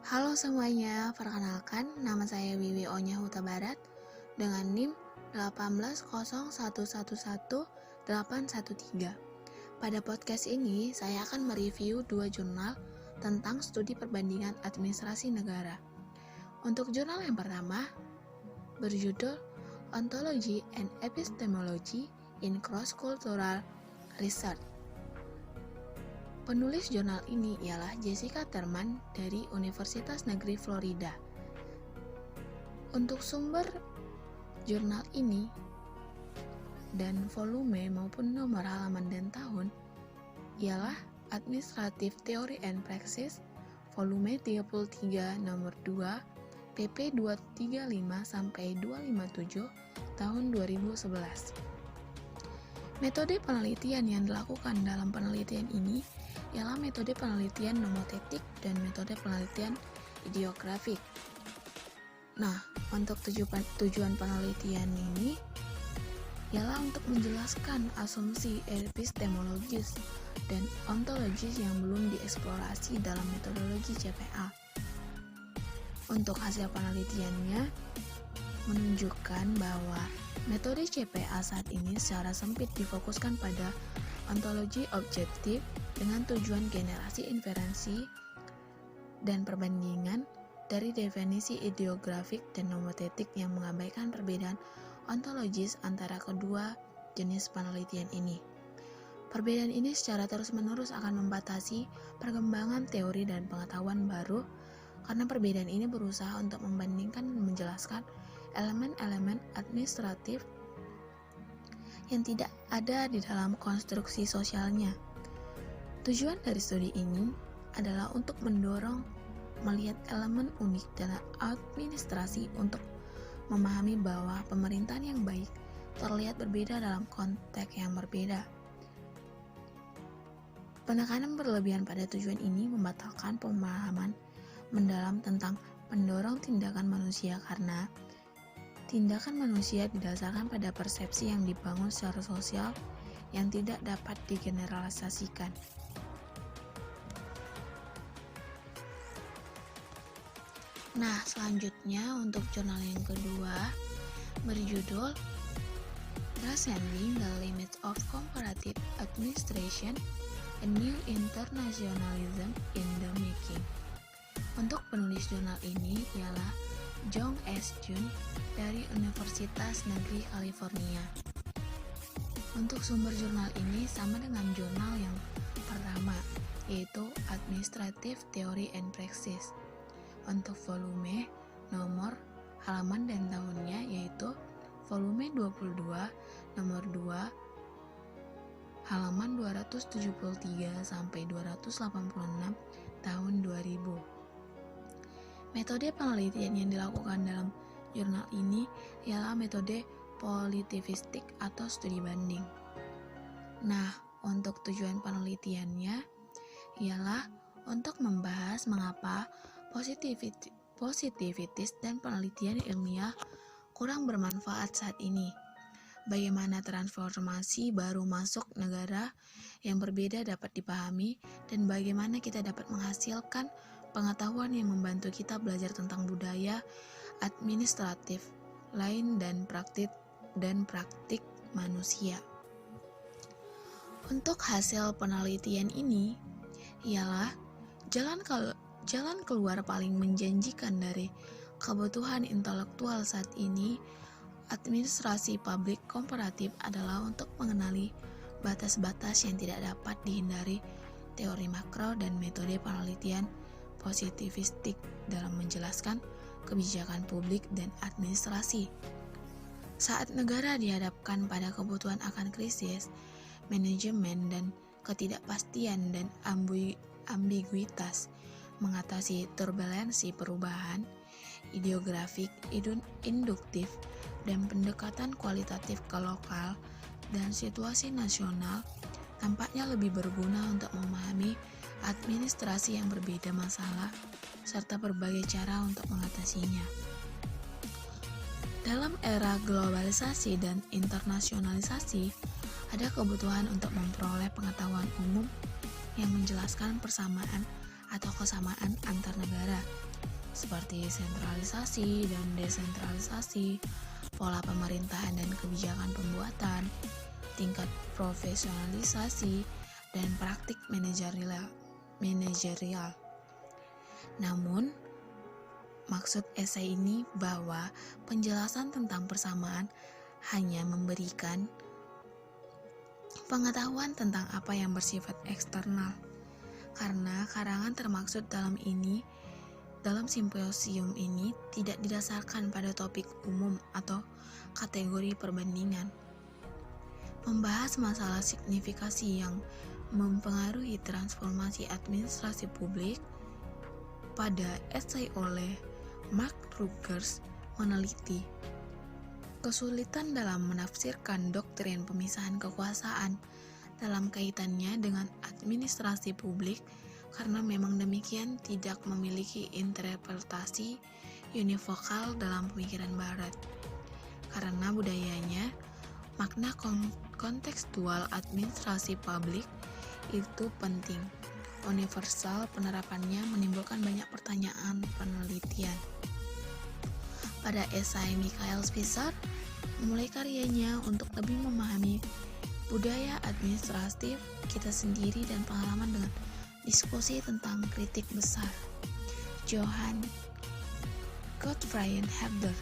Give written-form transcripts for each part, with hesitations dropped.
Halo semuanya, perkenalkan nama saya Wiwi Onya Huta Barat dengan NIM 180111813. Pada podcast ini, saya akan mereview dua jurnal tentang studi perbandingan administrasi negara. Untuk jurnal yang pertama, berjudul Ontology and Epistemology in Cross-Cultural Research. Penulis jurnal ini ialah Jessica Terman dari Universitas Negeri Florida. Untuk sumber jurnal ini dan volume maupun nomor halaman dan tahun ialah Administrative Theory and Praxis volume 33 nomor 2 pp 235 sampai 257 tahun 2011. Metode penelitian yang dilakukan dalam penelitian ini ialah metode penelitian nomotetik dan metode penelitian ideografik. Nah, untuk tujuan penelitian ini ialah untuk menjelaskan asumsi epistemologis dan ontologis yang belum dieksplorasi dalam metodologi CPA. Untuk hasil penelitiannya menunjukkan bahwa metode CPA saat ini secara sempit difokuskan pada ontologi objektif dengan tujuan generasi inferensi dan perbandingan dari definisi ideografik dan nomotetik yang mengabaikan perbedaan ontologis antara kedua jenis penelitian ini. Perbedaan ini secara terus-menerus akan membatasi perkembangan teori dan pengetahuan baru karena perbedaan ini berusaha untuk membandingkan dan menjelaskan elemen-elemen administratif yang tidak ada di dalam konstruksi sosialnya. Tujuan dari studi ini adalah untuk mendorong melihat elemen unik dalam administrasi untuk memahami bahwa pemerintahan yang baik terlihat berbeda dalam konteks yang berbeda. Penekanan berlebihan pada tujuan ini membatalkan pemahaman mendalam tentang pendorong tindakan manusia karena tindakan manusia didasarkan pada persepsi yang dibangun secara sosial yang tidak dapat digeneralisasikan. Nah, selanjutnya untuk jurnal yang kedua berjudul Transcending the Limits of Comparative Administration, a New Internationalism in the Making. Untuk penulis jurnal ini ialah Jong S. Jun dari Universitas Negeri California. Untuk sumber jurnal ini sama dengan jurnal yang pertama, yaitu Administrative Theory and Praxis. Untuk volume, nomor, halaman dan tahunnya yaitu volume 22, nomor 2, halaman 273 sampai 286 tahun 2000. Metode penelitian yang dilakukan dalam jurnal ini ialah metode positivistik atau studi banding. Nah, untuk tujuan penelitiannya ialah untuk membahas mengapa positivitis dan penelitian ilmiah kurang bermanfaat saat ini. Bagaimana transformasi baru masuk negara yang berbeda dapat dipahami dan bagaimana kita dapat menghasilkan pengetahuan yang membantu kita belajar tentang budaya, administratif, lain dan praktik manusia. Untuk hasil penelitian ini ialah jalan keluar paling menjanjikan dari kebutuhan intelektual saat ini administrasi publik komparatif adalah untuk mengenali batas-batas yang tidak dapat dihindari teori makro dan metode penelitian positivistik dalam menjelaskan kebijakan publik dan administrasi. Saat negara dihadapkan pada kebutuhan akan krisis, manajemen dan ketidakpastian dan ambiguitas, mengatasi turbulensi perubahan, ideografik, induktif, dan pendekatan kualitatif ke lokal dan situasi nasional tampaknya lebih berguna untuk memahami administrasi yang berbeda masalah serta berbagai cara untuk mengatasinya. Dalam era globalisasi dan internasionalisasi, ada kebutuhan untuk memperoleh pengetahuan umum yang menjelaskan persamaan atau kesamaan antar negara, seperti sentralisasi dan desentralisasi, pola pemerintahan dan kebijakan pembuatan, tingkat profesionalisasi, dan praktik manajerial. Namun, maksud esai ini bahwa penjelasan tentang persamaan hanya memberikan pengetahuan tentang apa yang bersifat eksternal, karena karangan termaksud dalam simposium ini tidak didasarkan pada topik umum atau kategori perbandingan. Membahas masalah signifikasi yang mempengaruhi transformasi administrasi publik, pada esai oleh Mark Rutgers meneliti kesulitan dalam menafsirkan doktrin pemisahan kekuasaan dalam kaitannya dengan administrasi publik, karena memang demikian tidak memiliki interpretasi univokal dalam pemikiran Barat. Karena budayanya, makna kontekstual administrasi publik itu penting. Universal penerapannya menimbulkan banyak pertanyaan penelitian. Pada esai Michael Spitzer memulai karyanya untuk lebih memahami budaya administratif kita sendiri dan pengalaman dengan diskusi tentang kritik besar. Johann Gottfried Herder,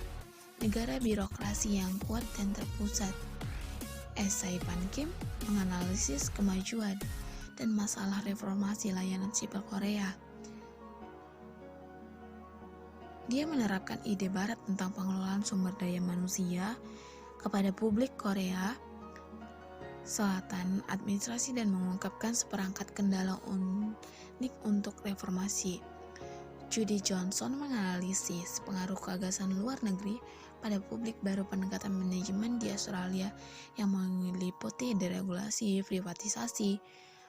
Negara Birokrasi yang Kuat dan Terpusat. Esai Pan Kim menganalisis kemajuan dan masalah reformasi layanan sipil Korea. Dia menerapkan ide Barat tentang pengelolaan sumber daya manusia kepada publik Korea Selatan administrasi dan mengungkapkan seperangkat kendala unik untuk reformasi. Judy Johnson menganalisis pengaruh gagasan luar negeri pada publik baru pendekatan manajemen di Australia yang meliputi deregulasi, privatisasi,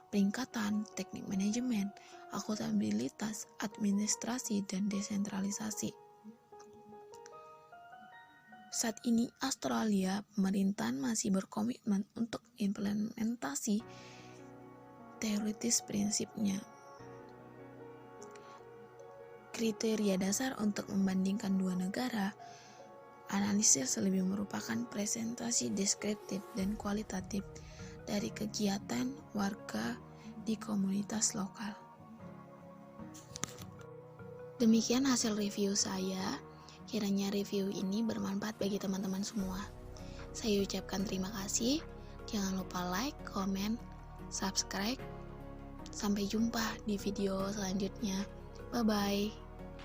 peningkatan teknik manajemen, akuntabilitas, administrasi, dan desentralisasi. Saat ini Australia, pemerintahan masih berkomitmen untuk implementasi teoritis prinsipnya. Kriteria dasar untuk membandingkan dua negara, analisis lebih merupakan presentasi deskriptif dan kualitatif dari kegiatan warga di komunitas lokal. Demikian hasil review saya. Kiranya review ini bermanfaat bagi teman-teman semua. Saya ucapkan terima kasih. Jangan lupa like, komen, subscribe. Sampai jumpa di video selanjutnya. Bye-bye.